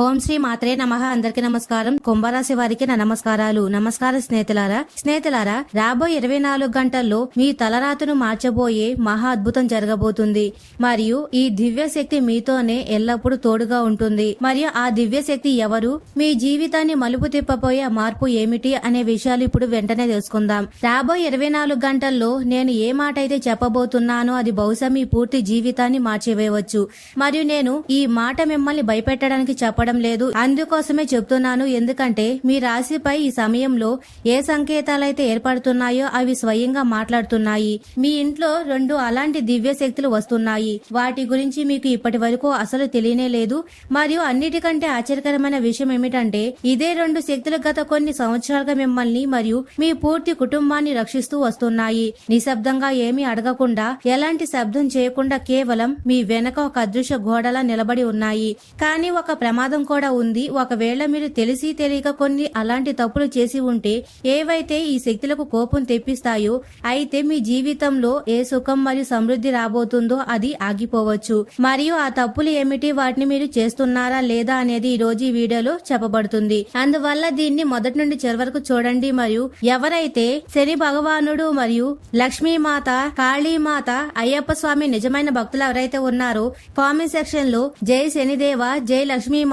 ఓం శ్రీ మాత్రే నమః. అందరికి నమస్కారం. కుంభరాశి వారికి నా నమస్కారాలు. నమస్కారం స్నేహితులారా, రాబోయే 24 గంటల్లో మీ తలరాతను మార్చబోయే మహా అద్భుతం జరగబోతుంది. మరియు ఈ దివ్య శక్తి మీతోనే ఎల్లప్పుడూ తోడుగా ఉంటుంది. మరియు ఆ దివ్య శక్తి ఎవరు, మీ జీవితాన్ని మలుపు తిప్పబోయే మార్పు ఏమిటి అనే విషయాలు ఇప్పుడు వెంటనే తెలుసుకుందాం. రాబోయే 24 గంటల్లో నేను ఏ మాట అయితే చెప్పబోతున్నానో అది బహుశా మీ పూర్తి జీవితాన్ని మార్చివేయవచ్చు. మరియు నేను ఈ మాట మిమ్మల్ని భయపెట్టడానికి చెప్పడం లేదు, అందుకోసమే చెప్తున్నాను. ఎందుకంటే మీ రాశిపై ఈ సమయంలో ఏ సంకేతాలైతే ఏర్పడుతున్నాయో అవి స్వయంగా మాట్లాడుతున్నాయి. మీ ఇంట్లో 2 అలాంటి దివ్య శక్తులు వస్తున్నాయి. వాటి గురించి మీకు ఇప్పటి వరకు అసలు తెలియనే లేదు. మరియు అన్నిటికంటే ఆశ్చర్యకరమైన విషయం ఏమిటంటే ఇదే 2 శక్తులు గత కొన్ని సంవత్సరాలుగా మిమ్మల్ని మరియు మీ పూర్తి కుటుంబాన్ని రక్షిస్తూ వస్తున్నాయి. నిశ్శబ్దంగా ఏమీ అడగకుండా, ఎలాంటి శబ్దం చేయకుండా కేవలం మీ వెనక ఒక అదృశ్య గోడలా నిలబడి ఉన్నాయి. కానీ ఒక ప్రమాదం కూడా ఉంది. ఒకవేళ మీరు తెలిసి తెలియక కొన్ని అలాంటి తప్పులు చేసి ఉంటే ఏవైతే ఈ శక్తులకు కోపం తెప్పిస్తాయో, అయితే మీ జీవితంలో ఏ సుఖం మరియు సమృద్ధి రాబోతుందో అది ఆగిపోవచ్చు. మరియు ఆ తప్పులు ఏమిటి, వాటిని మీరు చేస్తున్నారా లేదా అనేది ఈ రోజు ఈ వీడియోలో చెప్పబడుతుంది. అందువల్ల దీన్ని మొదటి నుండి చివరి వరకు చూడండి. మరియు ఎవరైతే శని భగవానుడు మరియు లక్ష్మీమాత, కాళీమాత, అయ్యప్ప స్వామి నిజమైన భక్తులు ఎవరైతే ఉన్నారో కామెంట్ సెక్షన్ లో జై శనిదేవ, జై లక్ష్మీమాత,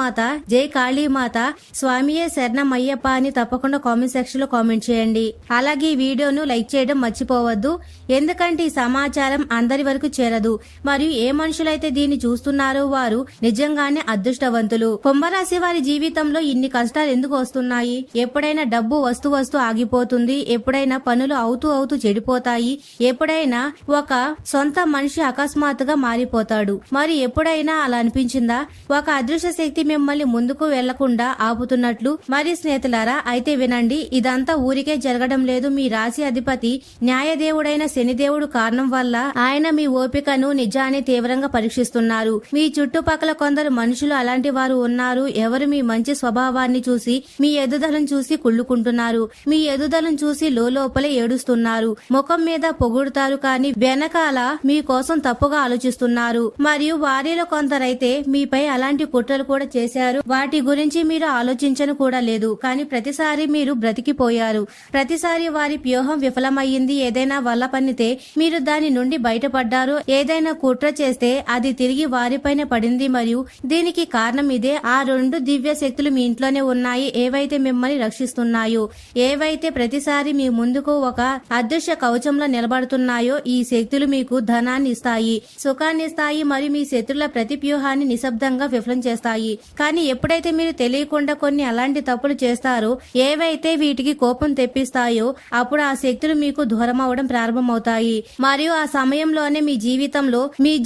జై కాళీమాత, స్వామియే శరణం అయ్యప్ప అని తప్పకుండా కామెంట్ సెక్షన్ లో కామెంట్ చేయండి. అలాగే ఈ వీడియోను లైక్ చేయడం మర్చిపోవద్దు. ఎందుకంటే ఈ సమాచారం అందరి వరకు చేరదు. మరియు ఏ మనుషులైతే దీన్ని చూస్తున్నారో వారు నిజంగానే అదృష్టవంతులు. కుంభరాశి వారి జీవితంలో ఇన్ని కష్టాలు ఎందుకు వస్తున్నాయి? ఎప్పుడైనా డబ్బు వస్తూ ఆగిపోతుంది. ఎప్పుడైనా పనులు అవుతూ చెడిపోతాయి. ఎప్పుడైనా ఒక సొంత మనిషి అకస్మాత్తుగా మారిపోతాడు. మరి ఎప్పుడైనా అలా అనిపించిందా? ఒక అదృశ్య శక్తి మిమ్మల్ని ముందుకు వెళ్లకుండా ఆపుతున్నట్లు. మరి స్నేహితులారా, అయితే వినండి, ఇదంతా ఊరికే జరగడం లేదు. మీ రాశి అధిపతి న్యాయదేవుడైన శనిదేవుడు కారణం వల్ల ఆయన మీ ఓపికను, నిజాన్ని తీవ్రంగా పరీక్షిస్తున్నారు. మీ చుట్టుపక్కల కొందరు మనుషులు అలాంటి వారు ఉన్నారు. ఎవరు మీ మంచి స్వభావాన్ని చూసి, మీ ఎదుదలను చూసి కుళ్ళుకుంటున్నారు. మీ ఎదుదలను చూసి లోపలే ఏడుస్తున్నారు. ముఖం మీద పొగుడుతారు, కానీ వెనకాల మీ కోసం తప్పుగా ఆలోచిస్తున్నారు. మరియు వారిలో కొందరైతే మీపై అలాంటి కుట్రలు కూడా చేశారు. వాటి గురించి మీరు ఆలోచించను కూడా లేదు. కానీ ప్రతిసారి మీరు బ్రతికిపోయారు. ప్రతిసారి వారి వ్యూహం విఫలమయ్యింది. ఏదైనా వల్ల పనితే మీరు దాని నుండి బయటపడ్డారు. ఏదైనా కుట్ర చేస్తే అది తిరిగి వారిపైన పడింది. మరియు దీనికి కారణం ఇదే. ఆ 2 దివ్య శక్తులు మీ ఇంట్లోనే ఉన్నాయి. ఏవైతే మిమ్మల్ని రక్షిస్తున్నాయో, ఏవైతే ప్రతిసారి మీ ముందుకు ఒక అదృశ్య కవచంలో నిలబడుతున్నాయో, ఈ శక్తులు మీకు ధనాన్ని ఇస్తాయి, సుఖాన్ని ఇస్తాయి. మరియు మీ శత్రుల ప్రతి వ్యూహాన్ని నిశ్శబ్దంగా విఫలం చేస్తాయి. కానీ ఎప్పుడైతే మీరు తెలియకుండా కొన్ని అలాంటి తప్పులు చేస్తారో, ఏవైతే వీటికి కోపం తెప్పిస్తాయో, అప్పుడు ఆ శక్తులు మీకు దూరం అవడం ప్రారంభమవుతాయి. మరియు ఆ సమయంలోనే మీ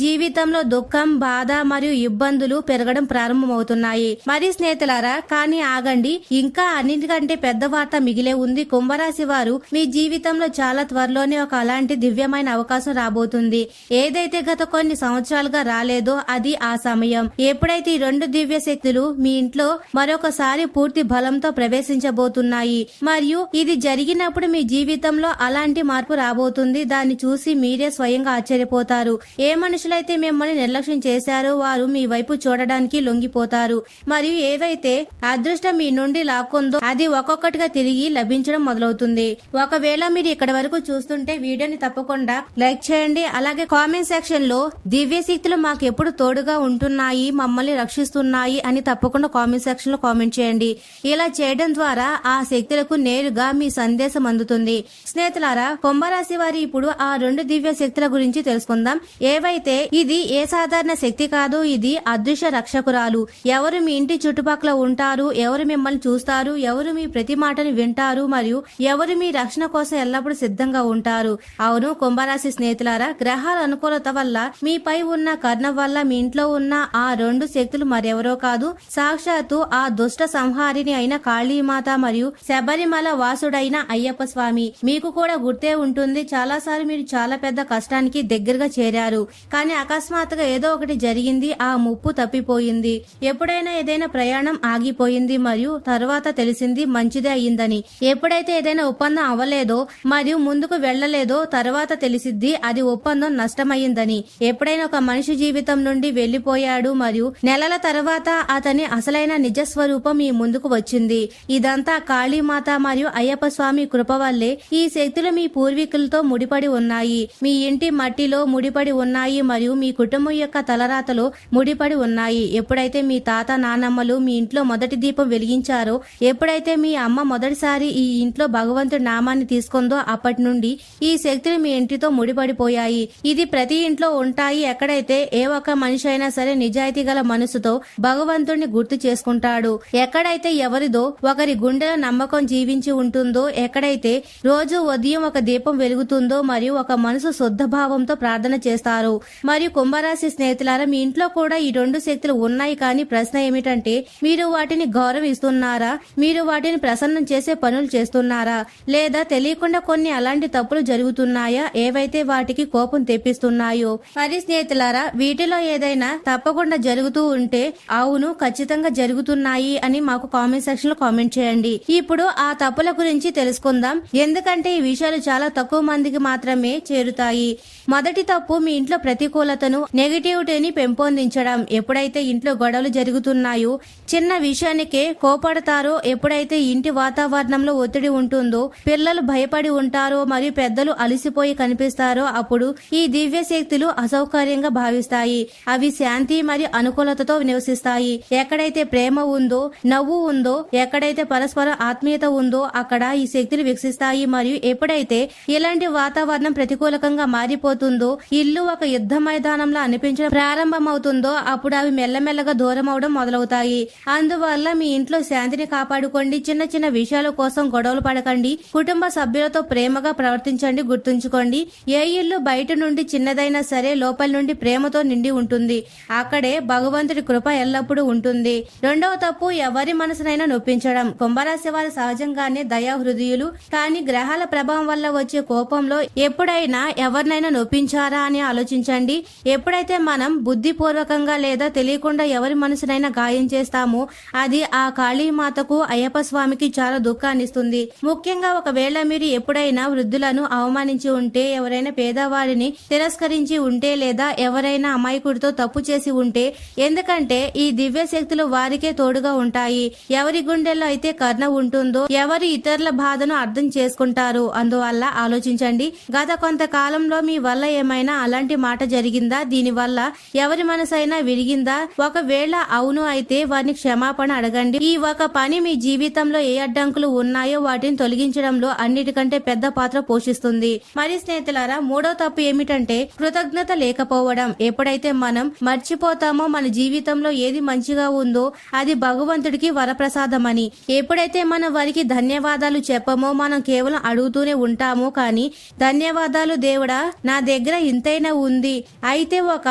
జీవితంలో దుఃఖం, బాధ మరియు ఇబ్బందులు పెరగడం ప్రారంభమవుతున్నాయి. మరి స్నేహితులారా, కానీ ఆగండి, ఇంకా అన్నిటికంటే పెద్ద వార్త మిగిలే ఉంది. కుంభరాశి వారు మీ జీవితంలో చాలా త్వరలోనే ఒక అలాంటి దివ్యమైన అవకాశం రాబోతుంది. ఏదైతే గత కొన్ని సంవత్సరాలుగా రాలేదో అది ఆ సమయం. ఎప్పుడైతే ఈ 2 దివ్య శక్తులు మీ ఇంట్లో మరొకసారి పూర్తి బలంతో ప్రవేశించబోతున్నాయి. మరియు ఇది జరిగినప్పుడు మీ జీవితంలో అలాంటి మార్పు రాబోతుంది. దాన్ని చూసి మీరే స్వయంగా ఆశ్చర్యపోతారు. ఏ మనుషులైతే మిమ్మల్ని నిర్లక్ష్యం చేశారో వారు మీ వైపు చూడడానికి లొంగిపోతారు. మరియు ఏవైతే అదృష్టం మీ నుండి లాక్కుందో అది ఒక్కొక్కటిగా తిరిగి లభించడం మొదలవుతుంది. ఒకవేళ మీరు ఇక్కడ వరకు చూస్తుంటే వీడియోని తప్పకుండా లైక్ చేయండి. అలాగే కామెంట్ సెక్షన్ లో దివ్య శక్తులు మాకు ఎప్పుడు తోడుగా ఉంటున్నాయి, మమ్మల్ని రక్షిస్తున్నాయి అని తప్పకుండా కామెంట్ సెక్షన్ లో కామెంట్ చేయండి. ఇలా చేయడం ద్వారా ఆ శక్తులకు నేరుగా మీ సందేశం అందుతుంది. స్నేహితులారా, కుంభరాశి వారి ఇప్పుడు ఆ 2 దివ్య శక్తుల గురించి తెలుసుకుందాం. ఏవైతే ఇది ఏ సాధారణ శక్తి కాదు, ఇది అదృశ్య రక్షకురాలు. ఎవరు మీ ఇంటి చుట్టుపక్కల ఉంటారు, ఎవరు మిమ్మల్ని చూస్తారు, ఎవరు మీ ప్రతి మాటను వింటారు, మరియు ఎవరు మీ రక్షణ కోసం ఎల్లప్పుడూ సిద్ధంగా ఉంటారు. అవును కుంభరాశి స్నేహితులారా, గ్రహాల అనుకూలత వల్ల, మీపై ఉన్న కర్ణ వల్ల మీ ఇంట్లో ఉన్న ఆ 2 శక్తులు మరెవరో కాదు, సాక్షాత్తు ఆ దుష్ట సంహారిని అయిన కాళీమాత మరియు శబరిమల వాసుడైన అయ్యప్ప స్వామి. మీకు కూడా గుర్తే ఉంటుంది, చాలాసార్లు మీరు చాలా పెద్ద కష్టానికి దగ్గరగా చేరారు. కానీ అకస్మాత్తుగా ఏదో ఒకటి జరిగింది, ఆ ముప్పు తప్పిపోయింది. ఎప్పుడైనా ఏదైనా ప్రయాణం ఆగిపోయింది మరియు తర్వాత తెలిసింది మంచిదే అయ్యిందని. ఎప్పుడైతే ఏదైనా ఒప్పందం అవ్వలేదో మరియు ముందుకు వెళ్లలేదో తర్వాత తెలిసిద్ది అది ఒప్పందం నష్టమయ్యిందని. ఎప్పుడైనా ఒక మనిషి జీవితం నుండి వెళ్లిపోయాడు మరియు నెలల తర్వాత అతని అసలైన నిజస్వరూపం మీ ముందుకు వచ్చింది. ఇదంతా కాళీమాత మరియు అయ్యప్ప స్వామి కృప వల్లే. ఈ శక్తులు మీ పూర్వీకులతో ముడిపడి ఉన్నాయి, మీ ఇంటి మట్టిలో ముడిపడి ఉన్నాయి మరియు మీ కుటుంబం యొక్క తలరాతలో ముడిపడి ఉన్నాయి. ఎప్పుడైతే మీ తాత నానమ్మలు మీ ఇంట్లో మొదటి దీపం వెలిగించారో, ఎప్పుడైతే మీ అమ్మ మొదటిసారి ఈ ఇంట్లో భగవంతుడి నామాన్ని తీసుకుందో, అప్పటి నుండి ఈ శక్తులు మీ ఇంటితో ముడిపడిపోయాయి. ఇది ప్రతి ఇంట్లో ఉంటాయి. ఎక్కడైతే ఏ ఒక్క మనిషి అయినా సరే నిజాయితీ గల మనసుతో భగవంతుడిని గుర్తు చేసుకుంటాడు, ఎక్కడైతే ఎవరిదో ఒకరి గుండెలో నమ్మకం జీవించి ఉంటుందో, ఎక్కడైతే రోజు ఉదయం ఒక దీపం వెలుగుతుందో మరియు ఒక మనసు శుద్ధ భావంతో ప్రార్థన చేస్తారు. మరియు కుంభరాశి స్నేహితులారా, మీ ఇంట్లో కూడా ఈ రెండు శక్తులు ఉన్నాయి. కానీ ప్రశ్న ఏమిటంటే, మీరు వాటిని గౌరవిస్తున్నారా? మీరు వాటిని ప్రసన్నం చేసే పనులు చేస్తున్నారా? లేదా తెలియకుండా కొన్ని అలాంటి తప్పులు జరుగుతున్నాయా ఏవైతే వాటికి కోపం తెప్పిస్తున్నాయో? మరి స్నేహితులారా, వీటిలో ఏదైనా తప్పకుండా జరుగుతూ ఉంటే అవును ఖచ్చితంగా జరుగుతున్నాయి అని మాకు కామెంట్ సెక్షన్ లో కామెంట్ చేయండి. ఇప్పుడు ఆ తప్పుల గురించి తెలుసుకుందాం, ఎందుకంటే ఈ విషయాలు చాలా తక్కువ మందికి మాత్రమే చేరుతాయి. మొదటి తప్పు, మీ ఇంట్లో ప్రతికూలతను, నెగటివిటీని పెంపొందించడం. ఎప్పుడైతే ఇంట్లో గొడవలు జరుగుతున్నాయో, చిన్న విషయానికే కోపడతారో, ఎప్పుడైతే ఇంటి వాతావరణంలో ఒత్తిడి ఉంటుందో, పిల్లలు భయపడి ఉంటారో మరియు పెద్దలు అలసిపోయి కనిపిస్తారో, అప్పుడు ఈ దివ్య శక్తులు అసౌకర్యంగా భావిస్తాయి. అవి శాంతి మరియు అనుకూలతతో నివసిస్తాయి. ఎక్కడైతే ప్రేమ ఉందో, నవ్వు ఉందో, ఎక్కడైతే పరస్పర ఆత్మీయత ఉందో, అక్కడ ఈ శక్తులు వికసిస్తాయి. మరియు ఎప్పుడైతే ఇలాంటి వాతావరణం ప్రతికూలకంగా మారిపోతుందో, ఇల్లు ఒక యుద్ధ మైదానంలో అనిపించడం ప్రారంభమవుతుందో, అప్పుడు అవి మెల్లమెల్లగా దూరం అవడం మొదలవుతాయి. అందువల్ల మీ ఇంట్లో శాంతిని కాపాడుకోండి. చిన్న చిన్న విషయాల కోసం గొడవలు పడకండి. కుటుంబ సభ్యులతో ప్రేమగా ప్రవర్తించండి. గుర్తుంచుకోండి, ఏ ఇల్లు బయట నుండి చిన్నదైనా సరే లోపల నుండి ప్రేమతో నిండి ఉంటుంది. అక్కడే భగవంతుడి కృప ఎల్లప్పుడూ ఉంటుంది. రెండవ తప్పు, ఎవరి మనసునైనా నొప్పించడం. కుంభరాశి వారు సహజంగానే దయా హృదయులు. కానీ గ్రహాల ప్రభావం వల్ల వచ్చే కోపంలో ఎప్పుడైనా ఎవరినైనా నొప్పించారా అని ఆలోచించండి. ఎప్పుడైతే మనం బుద్ధిపూర్వకంగా లేదా తెలియకుండా ఎవరి మనసునైనా గాయం చేస్తామో, అది ఆ కాళీమాతకు అయ్యప్ప స్వామికి చాలా దుఃఖాన్నిస్తుంది. ముఖ్యంగా ఒకవేళ మీరు ఎప్పుడైనా వృద్ధులను అవమానించి ఉంటే, ఎవరైనా పేదవారిని తిరస్కరించి ఉంటే, లేదా ఎవరైనా అమాయకుడితో తప్పు చేసి ఉంటే, ఎందుకంటే ఈ దివ్య శక్తులు వారికే తోడుగా ఉంటాయి. ఎవరి గుండెల్లో అయితే కరుణ ఉంటుందో, ఎవరు ఇతరుల బాధను అర్థం చేసుకుంటారు. అందువల్ల ఆలోచించండి, గత కొంతకాలంలో మీ వల్ల ఏమైనా అలాంటి మాట జరిగిందా? దీనివల్ల ఎవరి మనసైనా విరిగిందా? ఒకవేళ అవును అయితే వారిని క్షమాపణ అడగండి. ఈ ఒక పని మీ జీవితంలో ఏ అడ్డంకులు ఉన్నాయో వాటిని తొలగించడంలో అన్నిటికంటే పెద్ద పాత్ర పోషిస్తుంది. మరి స్నేహితులారా, మూడో తప్పు ఏమిటంటే కృతజ్ఞత లేకపోవడం. ఎప్పుడైతే మనం మర్చిపోతామో మన జీవితంలో ఏది మంచిగా ఉందో అది భగవంతుడికి వరప్రసాదమని, ఎప్పుడైతే మనం వారికి ధన్యవాదాలు చెప్పమో, మనం కేవలం అడుగుతూనే ఉంటాము. కానీ ధన్యవాదాలు దేవుడా, నా దగ్గర ఇంతైనా ఉంది అయితే ఒక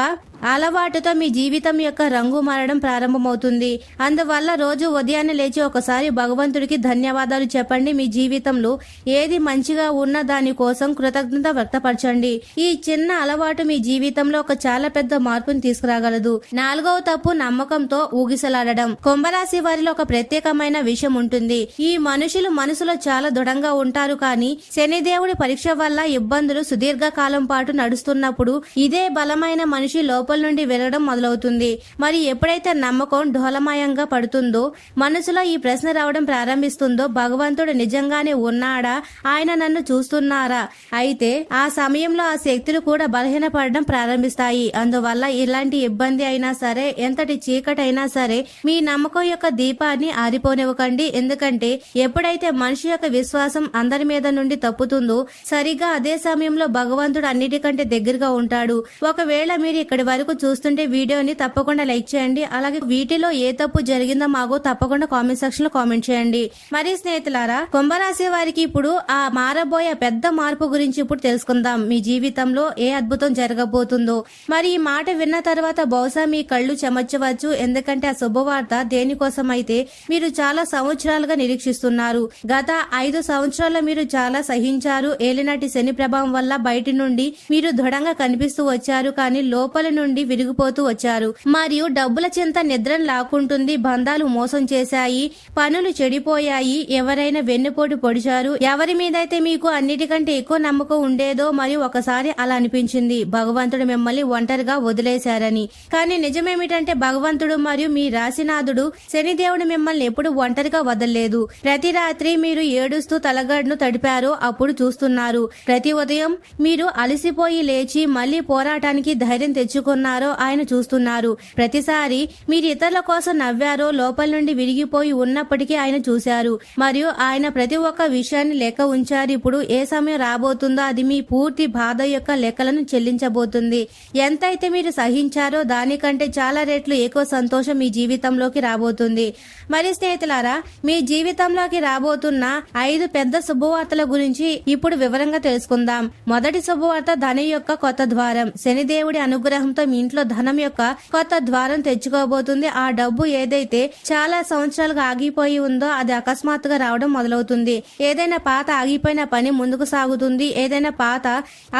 అలవాటుతో మీ జీవితం యొక్క రంగు మారడం ప్రారంభమవుతుంది. అందువల్ల రోజు ఉదయాన్నే లేచి ఒకసారి భగవంతుడికి ధన్యవాదాలు చెప్పండి. మీ జీవితంలో ఏది మంచిగా ఉన్న దాని కోసం కృతజ్ఞత వ్యక్తపరచండి. ఈ చిన్న అలవాటు మీ జీవితంలో ఒక చాలా పెద్ద మార్పుని తీసుకురాగలదు. నాలుగవ తప్పు, నమ్మకంతో ఊగిసలాడడం. కుంభరాశి వారిలో ఒక ప్రత్యేకమైన విషయం ఉంటుంది. ఈ మనుషులు మనసులో చాలా దృఢంగా ఉంటారు. కానీ శనిదేవుడి పరీక్ష వల్ల ఇబ్బందులు సుదీర్ఘకాలం పాటు నడుస్తున్నప్పుడు ఇదే బలమైన మనిషి లోపల నుండి వెలగడం మొదలవుతుంది. మరి ఎప్పుడైతే నమ్మకం ఢోలమయంగా పడుతుందో, మనసులో ఈ ప్రశ్న రావడం ప్రారంభిస్తుందో, భగవంతుడు నిజంగానే ఉన్నాడా? ఆయన నన్ను చూస్తున్నారా? అయితే ఆ సమయంలో ఆ శక్తులు కూడా బలహీనపడడం ప్రారంభిస్తాయి. అందువల్ల ఇలాంటి ఇబ్బంది అయినా సరే, ఎంతటి చీకటైనా సరే, మీ నమ్మకం యొక్క దీపాన్ని ఆరిపోనివ్వకండి. ఎందుకంటే ఎప్పుడైతే మనిషి యొక్క విశ్వాసం అందరి మీద నుండి తప్పుతుందో, సరిగా అదే సమయంలో భగవంతుడు అన్నిటికంటే దగ్గరగా ఉంటాడు. ఒకవేళ మీరు ఇక్కడి వరకు చూస్తుంటే వీడియోని తప్పకుండా లైక్ చేయండి. అలాగే వీటిలో ఏ తప్పు జరిగిందో మాకు తప్పకుండా కామెంట్ సెక్షన్ లో కామెంట్ చేయండి. మరి స్నేహితులారా, కుంభరాశి వారికి ఇప్పుడు ఆ మారబోయే పెద్ద మార్పు గురించి ఇప్పుడు తెలుసుకుందాం. మీ జీవితంలో ఏ అద్భుతం జరగబోతుందో. మరి ఈ మాట విన్న తర్వాత బహుశా మీ కళ్ళు చెమర్చవచ్చు. ఎందుకంటే ఆ శుభవార్త దేనికోసం అయితే మీరు చాలా సంవత్సరాలుగా నిరీక్షిస్తున్నారు. గత 5 సంవత్సరాల్లో మీరు చాలా సహించారు. ఏలినాటి శని ప్రభావం వల్ల బయటి నుండి మీరు దృఢంగా కనిపిస్తూ వచ్చారు. కానీ లోపల నుండి విరిగిపోతూ వచ్చారు. మరియు డబ్బుల చింత నిద్రను లాక్కుంటుంది. బంధాలు మోసం చేశాయి, పనులు చెడిపోయాయి, ఎవరైనా వెన్నుపోటు పొడిచారు. ఎవరి మీదైతే మీకు అన్నిటికంటే ఎక్కువ నమ్మకం ఉండేదో మరియు ఒకసారి అలా అనిపించింది భగవంతుడు మిమ్మల్ని ఒంటరిగా వదిలేశారని. కానీ నిజమేమిటంటే భగవంతుడు మరియు మీ రాశినాథుడు శనిదేవుడు మిమ్మల్ని ఎప్పుడు ఒంటరిగా వదలలేదు. ప్రతి రాత్రి మీరు ఏడుస్తూ తలగడ్ను తడిపారో అప్పుడు చూస్తున్నారు. ప్రతి ఉదయం మీరు అలసిపోయి లేచి మళ్లీ పోరాటానికి ధైర్యం తెచ్చుకున్నారో ఆయన చూస్తున్నారు. ప్రతిసారి మీరు ఇతరుల కోసం నవ్వారో లోపల నుండి విరిగిపోయి ఉన్నప్పటికీ ఆయన చూశారు మరియు ఆయన ప్రతి ఒక్క విషయాన్ని లెక్క ఉంచారు. ఇప్పుడు ఏ సమయం రాబోతుందో అది మీ పూర్తి బాధ యొక్క లెక్కలను చెల్లించబోతుంది. ఎంతైతే మీరు సహించారో దానికంటే చాలా రెట్లు ఎక్కువ సంతోషం మీ జీవితంలోకి రాబోతుంది. మరి స్నేహితులారా, మీ జీవితంలోకి రాబోతున్న 5 పెద్ద శుభవార్తల గురించి ఇప్పుడు వివరంగా తెలుసుకుందాం. మొదటి శుభవార్త ధనం యొక్క కొత్త ద్వారం. శనిదేవుడి అనుగ్రహంతో మీ ఇంట్లో ధనం యొక్క కొత్త ద్వారం తెచ్చుకోబోతుంది. ఆ డబ్బు ఏదైతే చాలా సంవత్సరాలుగా ఆగిపోయి ఉందో అది అకస్మాత్తుగా రావడం మొదలవుతుంది. ఏదైనా పాత ఆగిపోయిన పని ముందుకు సాగుతుంది. ఏదైనా పాత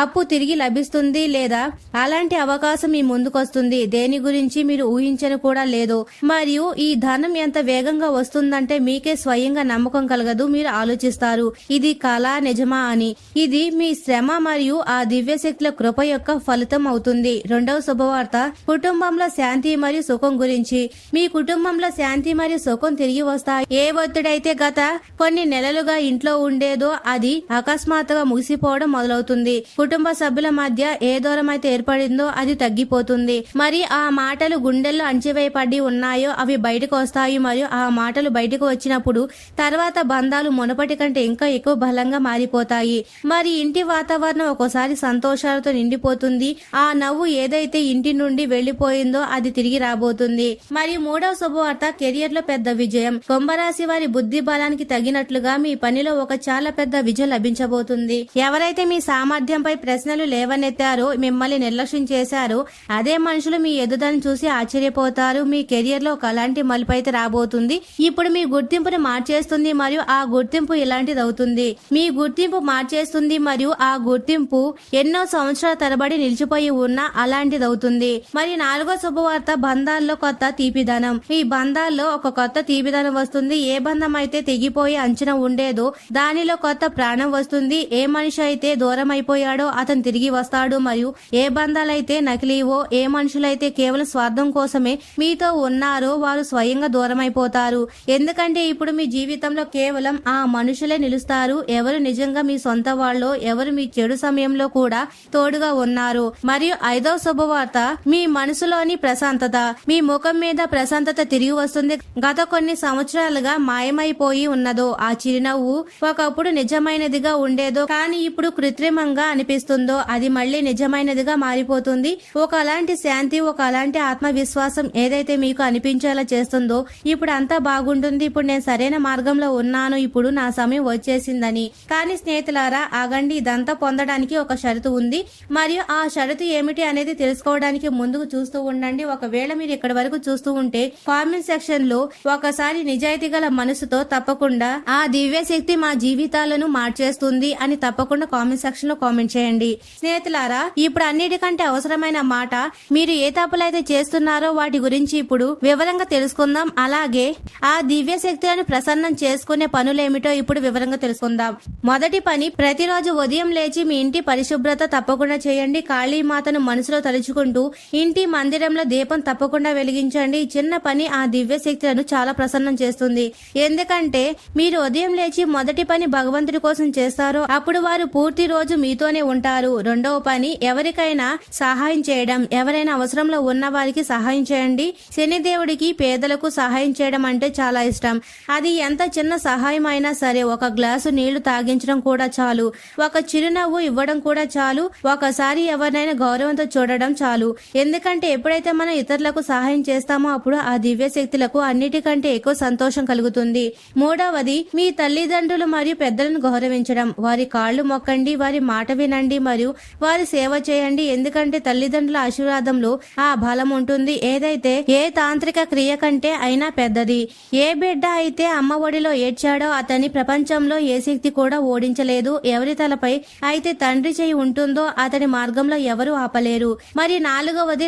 అప్పు తిరిగి లభిస్తుంది లేదా అలాంటి అవకాశం మీ ముందుకు వస్తుంది. దేని గురించి మీరు ఊహించని కూడా లేదు. మరియు ఈ ధనం ఎంత వేగంగా వస్తుందంటే మీకే స్వయంగా నమ్మకం కలగదు. మీరు ఆలోచిస్తారు ఇది కళ నిజమా అని. ఇది మీ శ్రమ మరియు ఆ దివ్య శక్తుల కృప యొక్క ఫలితం అవుతుంది. రెండవ శుభవార్త కుటుంబంలో శాంతి మరియు సుఖం గురించి. మీ కుటుంబంలో శాంతి మరియు సుఖం తిరిగి వస్తాయి. ఏ ఒత్తిడైతే గత కొన్ని నెలలుగా ఇంట్లో ఉండేదో అది అకస్మాత్తుగా ముగిసిపోవడం మొదలవుతుంది. కుటుంబ సభ్యుల మధ్య ఏ దూరం అయితే ఏర్పడిందో అది తగ్గిపోతుంది. మరి ఆ మాటలు గుండెల్లో అంచివేయబడి ఉన్నాయో అవి బయటకు వస్తాయి మరియు ఆ మాటలు బయటకు వచ్చినప్పుడు తర్వాత బంధాలు మునపటి కంటే ఇంకా ఎక్కువ బలంగా మారిపోతాయి. మరి ఇంటి వాతావరణం ఒక్కోసారి సంతోషాలతో నిండిపోతుంది. ఆ నవ్వు ఏదైతే ఇంటి నుండి వెళ్లిపోయిందో అది తిరిగి రాబోతుంది. మరియు మూడవ శుభవార్త కెరియర్ లో పెద్ద విజయం. కుంభరాశి వారి బుద్ధి బలానికి తగినట్లుగా మీ పనిలో ఒక చాలా పెద్ద విజయం లభించబోతుంది. ఎవరైతే మీ సామర్థ్యంపై ప్రశ్నలు లేవనెత్తారో, మిమ్మల్ని నిర్లక్ష్యం చేశారో అదే మనుషులు మీ ఎదుగుదలను చూసి ఆశ్చర్యపోతారు. మీ కెరియర్ లో ఒక అలాంటి మలుపు అయితే రాబోతుంది. ఇప్పుడు మీ గుర్తింపును మార్చేస్తుంది మరియు ఆ గుర్తింపు ఇలాంటిది అవుతుంది. మీ గుర్తింపు మార్చేస్తుంది మరియు ఆ గుర్తింపు ఎన్నో సంవత్సరాల తరబడి నిలిచిపోయి ఉన్న అలాంటిది అవుతుంది. మరి నాలుగో శుభవార్త బంధాల్లో కొత్త తీపిదనం. ఈ బంధాల్లో ఒక కొత్త తీపిదనం వస్తుంది. ఏ బంధం అయితే తెగిపోయి అంచనా ఉండేదో దానిలో కొత్త ప్రాణం వస్తుంది. ఏ మనిషి అయితే దూరం అయిపోయాడో అతను తిరిగి వస్తాడు మరియు ఏ బంధాలైతే నకిలీవో, ఏ మనుషులైతే కేవలం స్వార్థం కోసమే మీతో ఉన్నారో వారు స్వయంగా దూరం అయిపోతారు. ఎందుకంటే ఇప్పుడు మీ జీవితంలో కేవలం ఆ మనుషులే నిలుస్తారు. ఎవరు నిజంగా మీ సొంత వాళ్ళో, ఎవరు మీ చెడు సమయంలో కూడా తోడుగా ఉన్నారు. మరియు ఐదవ శుభవార్త మీ మనసులోని ప్రశాంతత. మీ ముఖం మీద ప్రశాంతత తిరిగి వస్తుంది. గత కొన్ని సంవత్సరాలుగా మాయమైపోయి ఉన్నదో ఆ చిరునవ్వు ఒకప్పుడు నిజమైనదిగా ఉండేదో కానీ ఇప్పుడు కృత్రిమంగా అనిపిస్తుందో అది మళ్ళీ నిజమైనదిగా మారిపోతుంది. ఒక అలాంటి శాంతి, ఒక అలాంటి ఆత్మవిశ్వాసం ఏదైతే మీకు అనిపించేలా చేస్తుందో ఇప్పుడు అంతా బాగుంటుంది, ఇప్పుడు నేను సరైన మార్గంలో ఉన్నాను, ఇప్పుడు నా సమయం వచ్చేసిందని. కానీ స్నేహితులారా ఆగండి, ఇదంతా పొందడానికి ఒక షరతు ఉంది మరియు ఆ షరతు ఏమిటి అనేది తెలుసుకోవడానికి ముందుకు చూస్తూ ఉండండి. ఒకవేళ మీరు ఇక్కడి వరకు చూస్తూ ఉంటే కామెంట్ సెక్షన్ లో ఒకసారి నిజాయితీ గల మనసుతో తప్పకుండా ఆ దివ్య శక్తి మా జీవితాలను మార్చేస్తుంది అని తప్పకుండా కామెంట్ సెక్షన్ లో కామెంట్ చేయండి. స్నేహితులారా ఇప్పుడు అన్నిటికంటే అవసరమైన మాట, మీరు ఏ తప్పులైతే చేస్తున్నారో వాటి గురించి ఇప్పుడు వివరంగా తెలుసుకుందాం. అలాగే ఆ దివ్య శక్తులను ప్రసన్నం చేసుకునే పనులేమిటో ఇప్పుడు వివరంగా తెలుసుకుందాం. మొదటి పని, ప్రతిరోజు ఉదయం లేచి మీ ఇంటి పరిశుభ్రత తప్పకుండా చేయండి. కాళీమాతను మనసులో తలుచుకుంటూ ఇంటి మందిరంలో దీపం తప్పకుండా వెలిగించండి. ఈ చిన్న పని ఆ దివ్య శక్తులను చాలా ప్రసన్నం చేస్తుంది. ఎందుకంటే మీరు ఉదయం లేచి మొదటి పని భగవంతుడి కోసం చేస్తారో అప్పుడు వారు పూర్తి రోజు మీతోనే ఉంటారు. రెండవ పని, ఎవరికైనా సహాయం చేయడం. ఎవరైనా అవసరంలో ఉన్న వారికి సహాయం చేయండి. శనిదేవుడికి పేదలకు సహాయం చేయడం అంటే చాలా ఇష్టం. అది ఎంత చిన్న సహాయం అయినా సరే, ఒక గ్లాసు నీళ్లు తాగించడం కూడా చాలు, ఒక చిరునవ్వు ఇవ్వడం కూడా చాలు, ఒకసారి ఎవరినైనా గౌరవంతో చూడడం చాలు. ఎందుకంటే ఎప్పుడైతే మనం ఇతరులకు సహాయం చేస్తామో అప్పుడు ఆ దివ్య శక్తులకు అన్నిటికంటే ఎక్కువ సంతోషం కలుగుతుంది. మూడవది, మీ తల్లిదండ్రులు మరియు పెద్దలను గౌరవించడం. వారి కాళ్లు మొక్కండి, వారి మాట వినండి మరియు వారి సేవ చేయండి. ఎందుకంటే తల్లిదండ్రుల ఆశీర్వాదంలో ఆ బలం ఉంటుంది. ఏదైతే ఏ తాంత్రిక క్రియ కంటే అయినా పెద్దది. ఏ బిడ్డ అయితే అమ్మ ఒడిలో ఏడ్చాడో అతని ప్రపంచంలో ఏ శక్తి కూడా ఓడించలేదు. ఎవరి తలపై అయితే తండ్రి చేయి ఉంటుందో అతని మార్గంలో ఎవరు ఆపలేరు. మరి మరి 4వది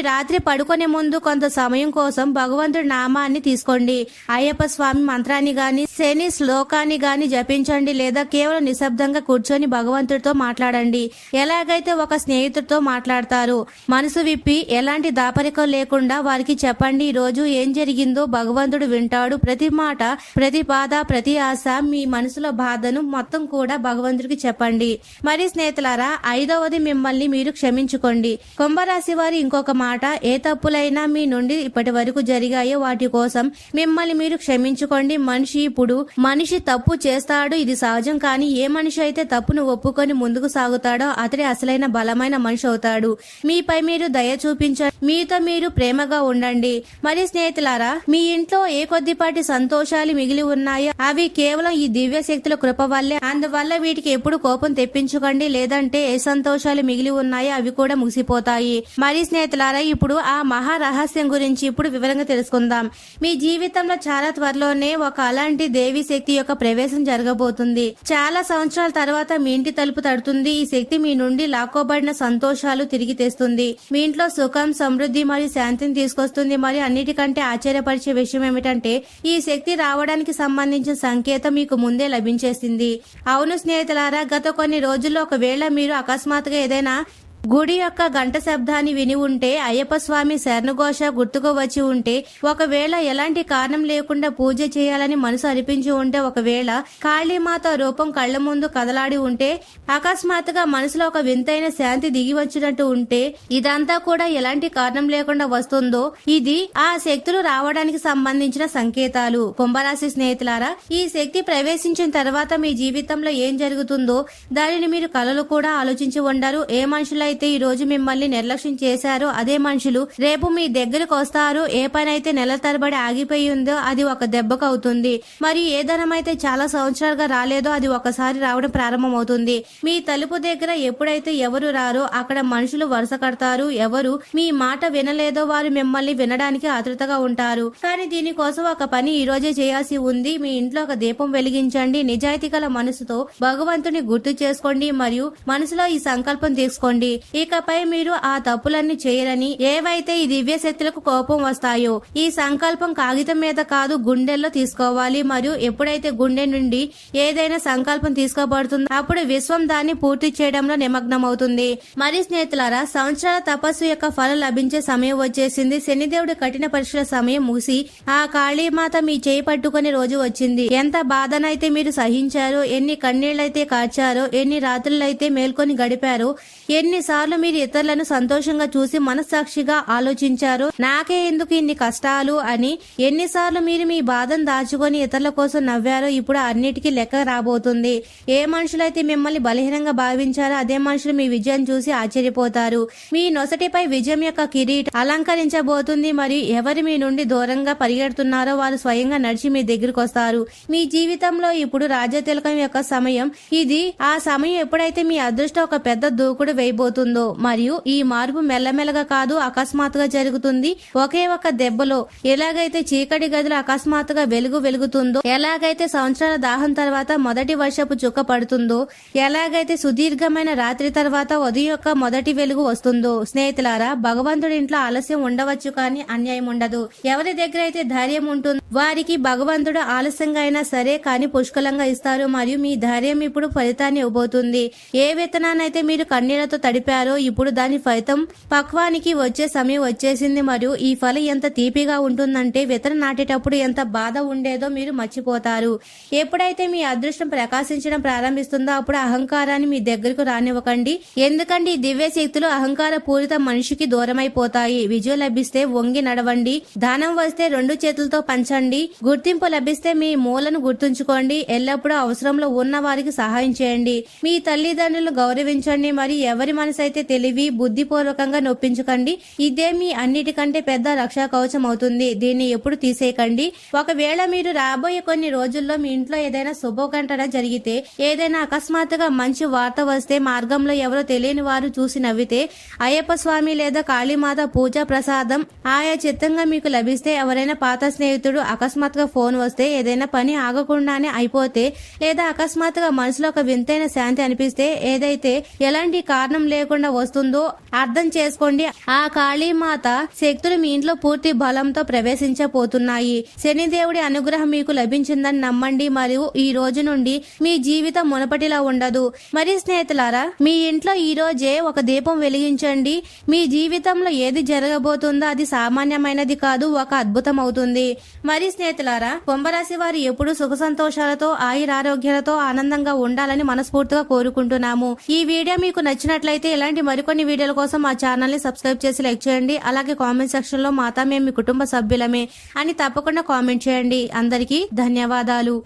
రాత్రి పడుకునే ముందు కొంత సమయం కోసం భగవంతుడి నామాన్ని తీసుకోండి. అయ్యప్ప స్వామి మంత్రాన్ని గాని శని శ్లోకాన్ని గాని జపించండి, లేదా కేవలం నిశ్శబ్దంగా కూర్చొని భగవంతుడితో మాట్లాడండి. ఎలాగైతే ఒక స్నేహితుడితో మాట్లాడతారు, మనసు విప్పి ఎలాంటి దాపరికం లేకుండా వారికి చెప్పండి. ఈ రోజు ఏం జరిగిందో భగవంతుడు వింటాడు. ప్రతి మాట, ప్రతి బాధ, ప్రతి ఆశ, మీ మనసులో బాధను మొత్తం కూడా భగవంతుడికి చెప్పండి. మరి స్నేహితులారా, 5వది మిమ్మల్ని మీరు క్షమించుకోండి. కుంభరాశి వారి ఇంకొక మాట, ఏ తప్పులైనా మీ నుండి ఇప్పటి వరకు జరిగాయో వాటి కోసం మిమ్మల్ని మీరు క్షమించుకోండి. మనిషి తప్పు చేస్తాడు, ఇది సహజం. కానీ ఏ మనిషి అయితే తప్పును ఒప్పుకొని ముందుకు సాగుతాడో అతడే అసలైన బలమైన మనిషి అవుతాడు. మీపై మీరు దయ చూపించండి, మీతో మీరు ప్రేమగా ఉండండి. మరి స్నేహితులారా, మీ ఇంట్లో ఏ కొద్దిపాటి సంతోషాలు మిగిలి ఉన్నాయో అవి కేవలం ఈ దివ్య శక్తుల కృప వల్లే. అందువల్ల వీటికి ఎప్పుడు కోపం తెప్పించుకోండి, లేదంటే ఏ సంతోషాలు మిగిలి ఉన్నాయో అవి కూడా ముగిసిపోతాయి. మరి స్నేహితులారా, ఇప్పుడు ఆ మహా రహస్యం గురించి ఇప్పుడు వివరంగా తెలుసుకుందాం. మీ జీవితంలో చాలా త్వరలోనే ఒక అలాంటి దేవి శక్తి యొక్క ప్రవేశం జరగబోతుంది. చాలా సంవత్సరాల తర్వాత మీ ఇంటి తలుపు తడుతుంది. ఈ శక్తి మీ నుండి లాక్కోబడిన సంతోషాలు తిరిగి తెస్తుంది. మీ ఇంట్లో సుఖం, సమృద్ధి మరియు శాంతిని తీసుకొస్తుంది. మరియు అన్నిటికంటే ఆశ్చర్యపరిచే విషయం ఏమిటంటే, ఈ శక్తి రావడానికి సంబంధించిన సంకేతం మీకు ముందే లభించేసింది. అవును స్నేహితులారా, గత కొన్ని రోజుల్లో ఒకవేళ మీరు అకస్మాత్తుగా ఏదైనా గుడి యొక్క గంట శబ్దాన్ని విని ఉంటే, అయ్యప్ప స్వామి శరణుఘోష గుర్తుకు వచ్చి ఉంటే, ఒకవేళ ఎలాంటి కారణం లేకుండా పూజ చేయాలని మనసు అనిపించి ఉంటే, ఒకవేళ కాళీమాత రూపం కళ్ల ముందు కదలాడి ఉంటే, అకస్మాత్తుగా మనసులో ఒక వింతైన శాంతి దిగి వచ్చినట్టు ఉంటే, ఇదంతా కూడా ఎలాంటి కారణం లేకుండా వస్తుందో ఇది ఆ శక్తులు రావడానికి సంబంధించిన సంకేతాలు. కుంభరాశి స్నేహితులారా, ఈ శక్తి ప్రవేశించిన తర్వాత మీ జీవితంలో ఏం జరుగుతుందో దానిని మీరు కలలు కూడా ఆలోచించి ఉండరు. ఏ మనుషులు అయితే ఈ రోజు మిమ్మల్ని నిర్లక్ష్యం చేశారో అదే మనుషులు రేపు మీ దగ్గరకు వస్తారు. ఏ పని అయితే నెల తరబడి ఆగిపోయి ఉందో అది ఒక దెబ్బకు అవుతుంది. మరియు ఏ ధనం అయితే చాలా సంవత్సరాలుగా రాలేదో అది ఒకసారి రావడం ప్రారంభమవుతుంది. మీ తలుపు దగ్గర ఎప్పుడైతే ఎవరు రారో అక్కడ మనుషులు వరుస కడతారు. ఎవరు మీ మాట వినలేదో వారు మిమ్మల్ని వినడానికి ఆతృతగా ఉంటారు. కానీ దీనికోసం ఒక పని ఈ రోజే చేయాల్సి ఉంది. మీ ఇంట్లో ఒక దీపం వెలిగించండి. నిజాయితీ గల మనసుతో భగవంతుని గుర్తు చేసుకోండి మరియు మనసులో ఈ సంకల్పం తీసుకోండి, ఇకపై మీరు ఆ తప్పులన్నీ చేయరని. ఏవైతే ఈ దివ్య శక్తులకు కోపం వస్తాయో ఈ సంకల్పం కాగితం మీద కాదు, గుండెల్లో తీసుకోవాలి. మరియు ఎప్పుడైతే గుండె నుండి ఏదైనా సంకల్పం తీసుకోబడుతుందో అప్పుడు విశ్వం దాన్ని పూర్తి చేయడంలో నిమగ్నమవుతుంది. మరి స్నేహితులారా, సంవత్సరాల తపస్సు యొక్క ఫలం లభించే సమయం వచ్చేసింది. శనిదేవుడి కఠిన పరీక్షల సమయం ముగిసి ఆ కాళీమాత మీ చేయి పట్టుకునే రోజు వచ్చింది. ఎంత బాధనైతే మీరు సహించారో, ఎన్ని కన్నీళ్లైతే కార్చారో, ఎన్ని రాత్రులైతే మేల్కొని గడిపారో, ఎన్నిసార్లు మీరు ఇతరులను సంతోషంగా చూసి మనస్సాక్షిగా ఆలోచించారు, నాకే ఎందుకు ఇన్ని కష్టాలు అని. ఎన్నిసార్లు మీరు మీ బాధను దాచుకొని ఇతరుల కోసం నవ్వారో ఇప్పుడు అన్నిటికీ లెక్క రాబోతుంది. ఏ మనుషులైతే మిమ్మల్ని బలహీనంగా భావించారో అదే మనుషులు మీ విజయం చూసి ఆశ్చర్యపోతారు. మీ నొసటిపై విజయం యొక్క కిరీటం అలంకరించబోతుంది. మరియు ఎవరు మీ నుండి దూరంగా పరిగెడుతున్నారో వారు స్వయంగా నడిచి మీ దగ్గరకు వస్తారు. మీ జీవితంలో ఇప్పుడు రాజతిలకం యొక్క సమయం ఇది. ఆ సమయం ఎప్పుడైతే మీ అదృష్టం ఒక పెద్ద దూకుడు వేయబోతుందో మరియు ఈ మార్పు మెల్లమెల్లగా కాదు, అకస్మాత్తుగా జరుగుతుంది. ఒకే ఒక దెబ్బలో ఎలాగైతే చీకటి గదిలో అకస్మాత్తుగా వెలుగుతుందో, ఎలాగైతే సంవత్సరాల దాహం తర్వాత మొదటి వర్షపు చుక్క పడుతుందో, ఎలాగైతే సుదీర్ఘమైన రాత్రి తర్వాత ఉదయం యొక్క మొదటి వెలుగు వస్తుందో. స్నేహితులారా, భగవంతుడి ఇంట్లో ఆలస్యం ఉండవచ్చు కానీ అన్యాయం ఉండదు. ఎవరి దగ్గర అయితే ధైర్యం ఉంటుందో వారికి భగవంతుడు ఆలస్యంగా అయినా సరే కానీ పుష్కలంగా ఇస్తారు. మరియు మీ ధైర్యం ఇప్పుడు ఫలితాన్ని ఇవ్వబోతుంది. ఏ విత్తనాన్నైతే మీరు కన్నీళ్లతో తడిపారో ఇప్పుడు దాని ఫలితం పక్వానికి వచ్చే సమయం వచ్చేసింది. మరియు ఈ ఫలం ఎంత తీపిగా ఉంటుందంటే విత్తనం నాటేటప్పుడు ఎంత బాధ ఉండేదో మీరు మర్చిపోతారు. ఎప్పుడైతే మీ అదృష్టం ప్రకాశించడం ప్రారంభిస్తుందో అప్పుడు అహంకారాన్ని మీ దగ్గరకు రానివ్వకండి. ఎందుకంటే ఈ దివ్య శక్తులు అహంకార పూరిత మనిషికి దూరమైపోతాయి. విజయం లభిస్తే వంగి నడవండి, దానం వస్తే 2 చేతులతో పంచండి, గుర్తింపు లభిస్తే మీ మూలను గుర్తుంచుకోండి, ఎల్లప్పుడూ అవసరంలో ఉన్న వారికి సహాయం చేయండి, మీ తల్లిదండ్రులను గౌరవించండి. మరి ఎవరి మనసు అయితే తెలివి బుద్ధిపూర్వకంగా నొప్పించకండి. ఇదే మీ అన్నిటికంటే పెద్ద రక్షా కవచం అవుతుంది. దీన్ని ఎప్పుడు తీసేయకండి. ఒకవేళ మీరు రాబోయే కొన్ని రోజుల్లో మీ ఇంట్లో ఏదైనా శుభఘటన జరిగితే, ఏదైనా అకస్మాత్తుగా మంచి వార్త వస్తే, మార్గంలో ఎవరో తెలియని వారు చూసి నవ్వితే, అయ్యప్ప స్వామి లేదా కాళీమాత పూజా ప్రసాదం ఆయా చిత్తంగా మీకు లభిస్తే, ఎవరైనా పాత స్నేహితుడు అకస్మాత్తుగా ఫోన్ వస్తే, ఏదైనా పని ఆగకుండానే అయిపోతే, లేదా అకస్మాత్తుగా మనసులో ఒక వింతైన శాంతి అనిపిస్తే, ఏదైతే ఎలాంటి కారణం లేకుండా తెలియకుండా వస్తుందో అర్థం చేసుకోండి. ఆ కాళీమాత శక్తులు మీ ఇంట్లో పూర్తి బలంతో ప్రవేశించబోతున్నాయి. శనిదేవుడి అనుగ్రహం మీకు లభించిందని నమ్మండి మరియు ఈ రోజు నుండి మీ జీవితం మునపటిలా ఉండదు. మరి స్నేహితులారా, మీ ఇంట్లో ఈ రోజే ఒక దీపం వెలిగించండి. మీ జీవితంలో ఏది జరగబోతుందో అది సామాన్యమైనది కాదు, ఒక అద్భుతం అవుతుంది. మరి స్నేహితులారా, కుంభరాశి వారు ఎప్పుడు సుఖ సంతోషాలతో ఆయురారోగ్యాలతో ఆనందంగా ఉండాలని మనస్ఫూర్తిగా కోరుకుంటున్నాము. ఈ వీడియో మీకు నచ్చినట్లయితే ఇలాంటి మరికొన్ని వీడియోల కోసం మా ఛానల్ ని సబ్స్క్రైబ్ చేసి లైక్ చేయండి. అలాగే కామెంట్ సెక్షన్ లో మాతా మేము మీ కుటుంబ సభ్యులమే అని తప్పకుండా కామెంట్ చేయండి. అందరికీ ధన్యవాదాలు.